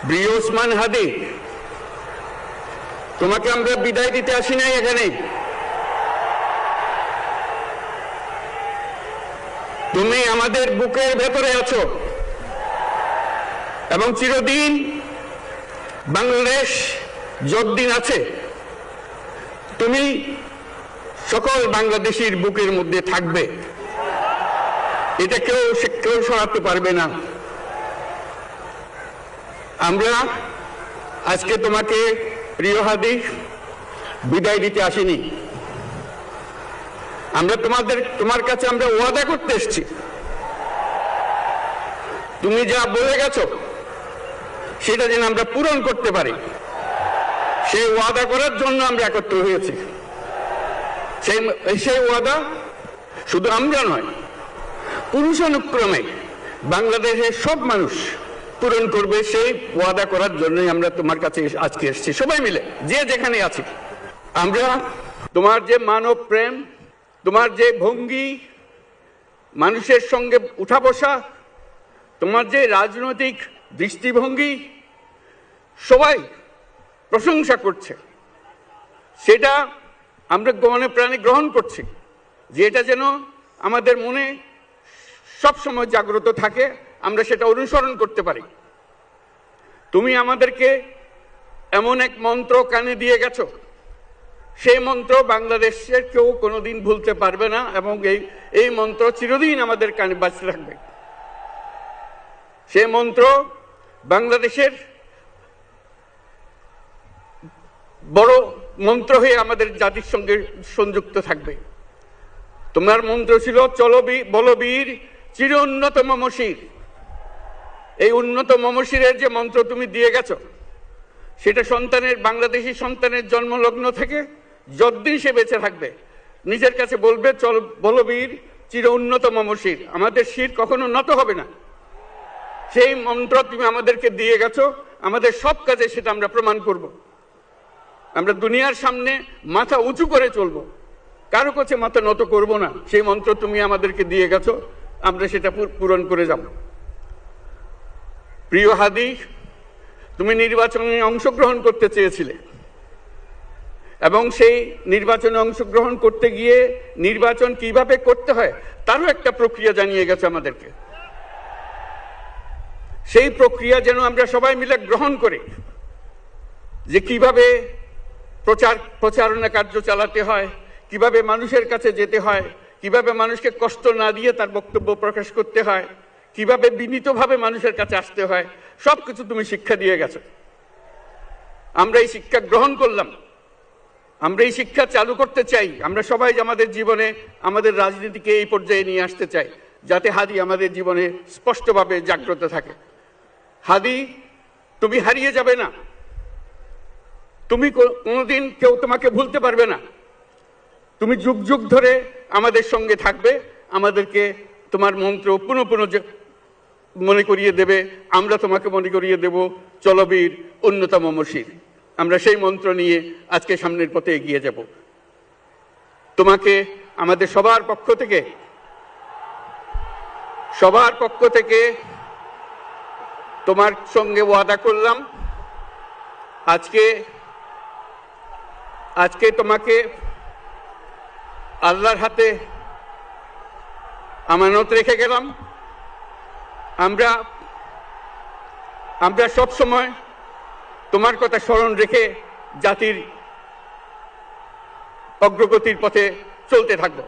প্রিয় ওসমান হাদি, তোমাকে আমরা বিদায় দিতে আসি নাই এখানে। তুমি আমাদের বুকের ভেতরে আছো এবং চিরদিন বাংলাদেশ যতদিন আছে তুমি সকল বাংলাদেশির বুকের মধ্যে থাকবে। এটা কেউ সরাতে পারবে না। আমরা আজকে তোমাকে প্রিয় হাদি বিদায় দিতে আসিনি। আমরা তোমার কাছে আমরা ওয়াদা করতে এসেছি। তুমি যা বলে গেছো সেটা যেন আমরা পূরণ করতে পারি, সেই ওয়াদা করার জন্য আমরা একত্র হয়েছি। সেই ওয়াদা শুধু আমরা নয়, পুরুষানুক্রমে বাংলাদেশের সব মানুষ পূরণ করবে। সেই ওয়াদা করার জন্যই আমরা তোমার কাছে আজকে এসেছি, সবাই মিলে যে যেখানে আছি। আমরা তোমার যে মানব প্রেম, তোমার যে ভঙ্গি, মানুষের সঙ্গে উঠা বসা, তোমার যে রাজনৈতিক দৃষ্টিভঙ্গি, সবাই প্রশংসা করছে। সেটা আমরা মনে প্রাণে গ্রহণ করছি, যে এটা যেন আমাদের মনে সবসময় জাগ্রত থাকে, আমরা সেটা অনুসরণ করতে পারি। তুমি আমাদেরকে এমন এক মন্ত্র কানে দিয়ে গেছো, সেই মন্ত্র বাংলাদেশের কেউ কোনোদিন ভুলতে পারবে না এবং এই মন্ত্র চিরদিন আমাদের কানে বাজতে থাকবে। সেই মন্ত্র বাংলাদেশের বড় মন্ত্র হয়ে আমাদের জাতির সঙ্গে সংযুক্ত থাকবে। তোমার মন্ত্র ছিল চলো বলবীর চির উন্নত মমশির। এই উন্নত মমশিরের যে মন্ত্র তুমি দিয়ে গেছো, সেটা বাংলাদেশি সন্তানের জন্মলগ্ন থেকে যতদিন সে বেঁচে থাকবে নিজের কাছে বলবে চল বলবীর চির উন্নত মমশির, আমাদের শির কখনো নত হবে না। সেই মন্ত্র তুমি আমাদেরকে দিয়ে গেছো, আমাদের সব কাজে সেটা আমরা প্রমাণ করব। আমরা দুনিয়ার সামনে মাথা উঁচু করে চলবো, কারো কাছে মাথা নত করব না। সেই মন্ত্র তুমি আমাদেরকে দিয়ে গেছো, আমরা সেটা পূরণ করে যাব। প্রিয় হাদি, তুমি নির্বাচনে অংশগ্রহণ করতে চেয়েছিলে এবং সেই নির্বাচনে অংশগ্রহণ করতে গিয়ে নির্বাচন কিভাবে করতে হয় তারও একটা প্রক্রিয়া জানিয়ে গেছে আমাদেরকে। সেই প্রক্রিয়া যেন আমরা সবাই মিলে গ্রহণ করি, যে কিভাবে প্রচারণা কার্য চালাতে হয়, কিভাবে মানুষের কাছে যেতে হয়, কিভাবে মানুষকে কষ্ট না দিয়ে তার বক্তব্য প্রকাশ করতে হয়, কিভাবে বিনীতভাবে মানুষের কাছে আসতে হয়, সবকিছু তুমি শিক্ষা দিয়ে গেছো। আমরা এই শিক্ষা গ্রহণ করলাম, আমরা এই শিক্ষা চালু করতে চাই। আমরা সবাই আমাদের জীবনে আমাদের রাজনীতিকে এই পর্যায়ে নিয়ে আসতে চাই, যাতে হাদি আমাদের জীবনে স্পষ্টভাবে জাগ্রত থাকে। হাদি, তুমি হারিয়ে যাবে না, তুমি কোনোদিন কেউ তোমাকে ভুলতে পারবে না। তুমি যুগ যুগ ধরে আমাদের সঙ্গে থাকবে, আমাদেরকে তোমার মন্ত্র পুনঃ পুনঃ মনে করিয়ে দেবে, আমরা তোমাকে মনে করিয়ে দেব চলবীর উন্নত মমশির। আমরা সেই মন্ত্র নিয়ে আজকে সামনের পথে এগিয়ে যাব। তোমাকে আমাদের সবার পক্ষ থেকে তোমার সঙ্গে ওয়াদা করলাম, আজকে তোমাকে আল্লাহর হাতে আমানত রেখে গেলাম। আমরা সব সময় তোমার কথা স্মরণ রেখে জাতির অগ্রগতির পথে চলতে থাকবো।